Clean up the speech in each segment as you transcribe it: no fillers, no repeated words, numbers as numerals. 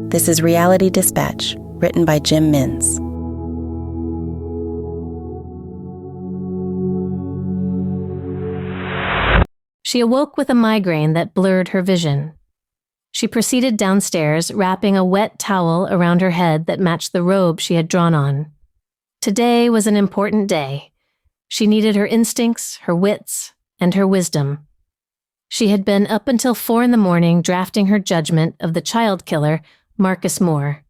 This is Reality Dispatch, written by Jim Mins. She awoke with a migraine that blurred her vision. She proceeded downstairs, wrapping a wet towel around her head that matched the robe she had drawn on. Today was an important day. She needed her instincts, her wits, and her wisdom. She had been up until 4 a.m. drafting her judgment of the child killer, Marcus Moore.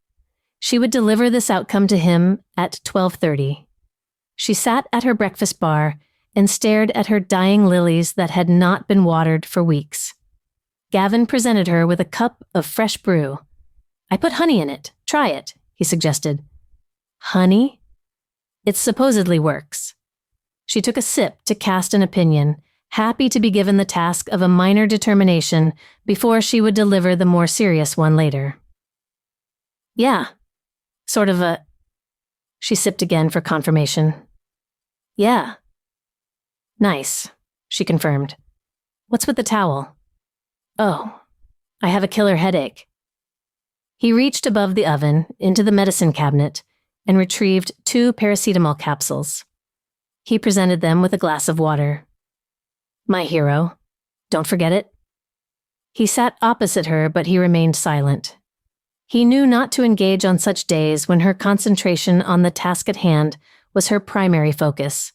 She would deliver this outcome to him at 12:30. She sat at her breakfast bar and stared at her dying lilies that had not been watered for weeks. Gavin presented her with a cup of fresh brew. "I put honey in it. Try it," he suggested. "Honey? It supposedly works." She took a sip to cast an opinion, happy to be given the task of a minor determination before she would deliver the more serious one later. "Yeah, sort of a..." She sipped again for confirmation. "Yeah." "Nice," she confirmed. "What's with the towel?" "Oh, I have a killer headache." He reached above the oven into the medicine cabinet and retrieved 2 paracetamol capsules. He presented them with a glass of water. "My hero. Don't forget it." He sat opposite her, but he remained silent. He knew not to engage on such days when her concentration on the task at hand was her primary focus.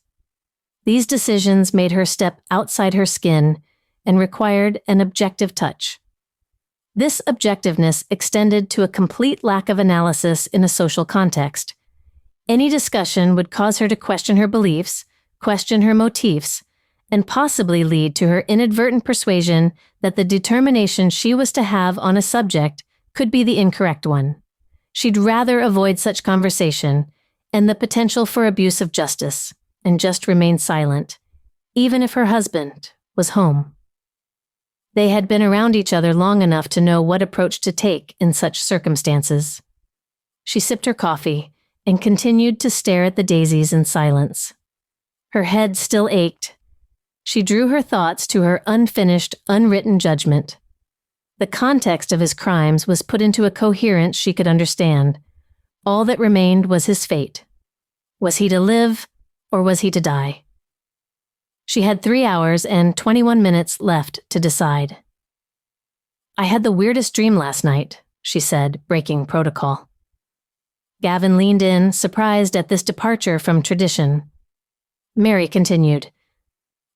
These decisions made her step outside her skin and required an objective touch. This objectiveness extended to a complete lack of analysis in a social context. Any discussion would cause her to question her beliefs, question her motifs, and possibly lead to her inadvertent persuasion that the determination she was to have on a subject could be the incorrect one. She'd rather avoid such conversation and the potential for abuse of justice, and just remain silent, even if her husband was home. They had been around each other long enough to know what approach to take in such circumstances. She sipped her coffee and continued to stare at the daisies in silence. Her head still ached. She drew her thoughts to her unfinished, unwritten judgment. The context of his crimes was put into a coherence she could understand. All that remained was his fate. Was he to live, or was he to die? She had 3 hours and 21 minutes left to decide. "I had the weirdest dream last night," she said, breaking protocol. Gavin leaned in, surprised at this departure from tradition. Mary continued,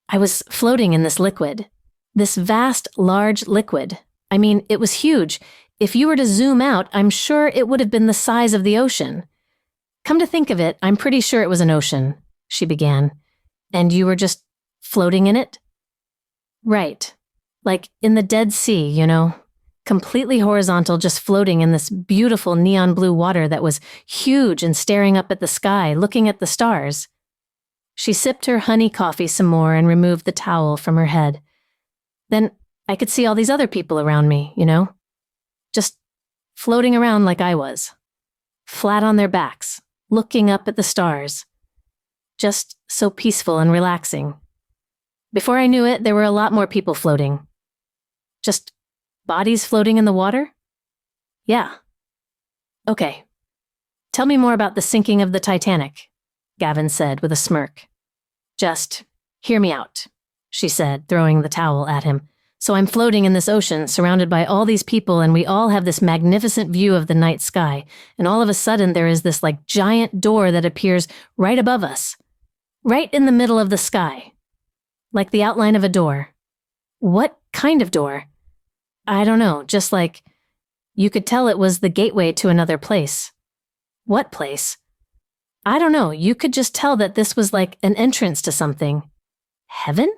"I was floating in this liquid. This vast, large liquid. I mean, it was huge. If you were to zoom out, I'm sure it would have been the size of the ocean. Come to think of it, I'm pretty sure it was an ocean," she began. "And you were just floating in it?" "Right. Like in the Dead Sea, you know. Completely horizontal, just floating in this beautiful neon blue water that was huge and staring up at the sky, looking at the stars." She sipped her honey coffee some more and removed the towel from her head. "Then I could see all these other people around me, you know? Just floating around like I was. Flat on their backs, looking up at the stars. Just so peaceful and relaxing. Before I knew it, there were a lot more people floating. Just bodies floating in the water? Yeah. Okay. Tell me more about the sinking of the Titanic," Gavin said with a smirk. "Just hear me out," she said, throwing the towel at him. "So I'm floating in this ocean, surrounded by all these people, and we all have this magnificent view of the night sky, and all of a sudden there is this giant door that appears right above us. Right in the middle of the sky. Like the outline of a door. What kind of door? I don't know, just you could tell it was the gateway to another place." "What place?" "I don't know, you could just tell that this was like an entrance to something." "Heaven?"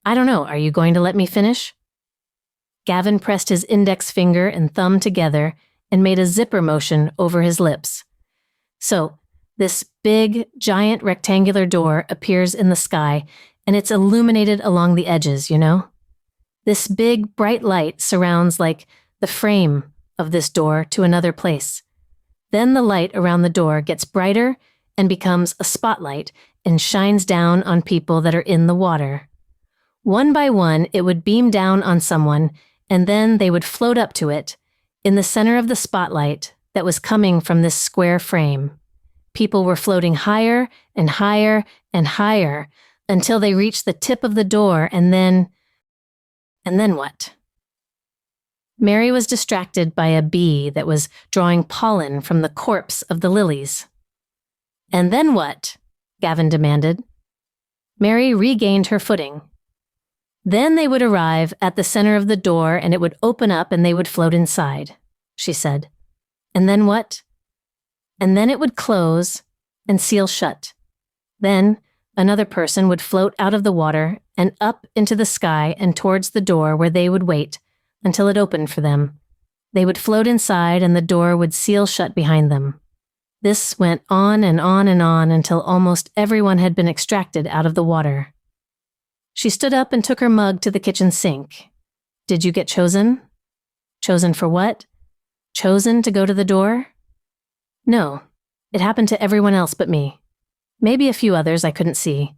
"I don't know, are you going to let me finish?" Gavin pressed his index finger and thumb together and made a zipper motion over his lips. "So, this big, giant rectangular door appears in the sky, and it's illuminated along the edges, you know? This big, bright light surrounds the frame of this door to another place. Then the light around the door gets brighter and becomes a spotlight and shines down on people that are in the water. One by one, it would beam down on someone, and then they would float up to it, In the center of the spotlight that was coming from this square frame, people were floating higher and higher and higher until they reached the tip of the door, and then what? Mary was distracted by a bee that was drawing pollen from the corpse of the lilies. And then what? Gavin demanded. Mary regained her footing. Then they would arrive at the center of the door and it would open up and they would float inside, she said. And then what? And then it would close and seal shut. Then another person would float out of the water and up into the sky and towards the door where they would wait until it opened for them. They would float inside and the door would seal shut behind them. This went on and on and on until almost everyone had been extracted out of the water. She stood up and took her mug to the kitchen sink. Did you get chosen? Chosen for what? Chosen to go to the door? No, it happened to everyone else but me. Maybe a few others I couldn't see.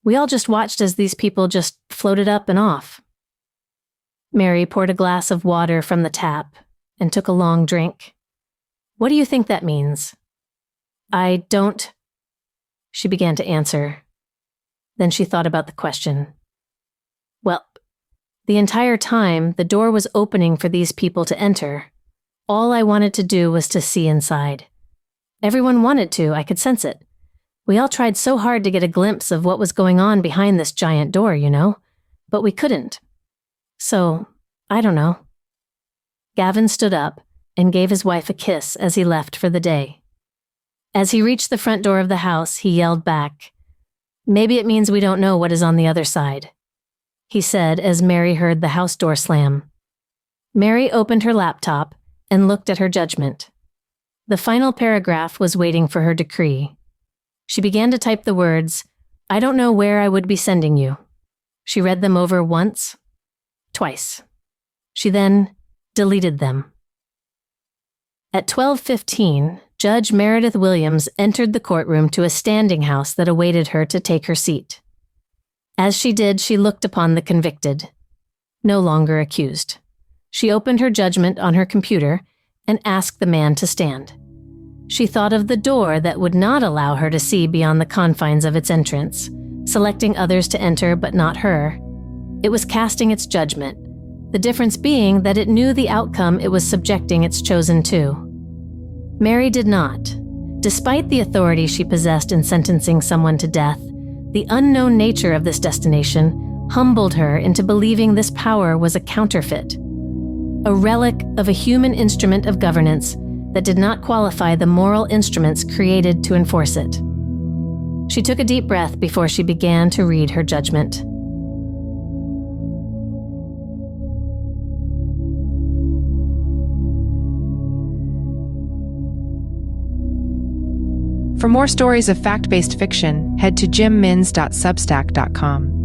We all just watched as these people just floated up and off. Mary poured a glass of water from the tap and took a long drink. What do you think that means? I don't... She began to answer. Then she thought about the question. Well, the entire time the door was opening for these people to enter. All I wanted to do was to see inside. Everyone wanted to, I could sense it. We all tried so hard to get a glimpse of what was going on behind this giant door, you know, but we couldn't. So, I don't know. Gavin stood up and gave his wife a kiss as he left for the day. As he reached the front door of the house, he yelled back, "Maybe it means we don't know what is on the other side," he said as Mary heard the house door slam. Mary opened her laptop and looked at her judgment. The final paragraph was waiting for her decree. She began to type the words, "I don't know where I would be sending you." She read them over once, twice. She then deleted them. At 12:15, Judge Meredith Williams entered the courtroom to a standing house that awaited her to take her seat. As she did, she looked upon the convicted, no longer accused. She opened her judgment on her computer and asked the man to stand. She thought of the door that would not allow her to see beyond the confines of its entrance, selecting others to enter but not her. It was casting its judgment, the difference being that it knew the outcome it was subjecting its chosen to. Mary did not. Despite the authority she possessed in sentencing someone to death, the unknown nature of this destination humbled her into believing this power was a counterfeit, a relic of a human instrument of governance that did not qualify the moral instruments created to enforce it. She took a deep breath before she began to read her judgment. For more stories of fact-based fiction, head to jimmins.substack.com.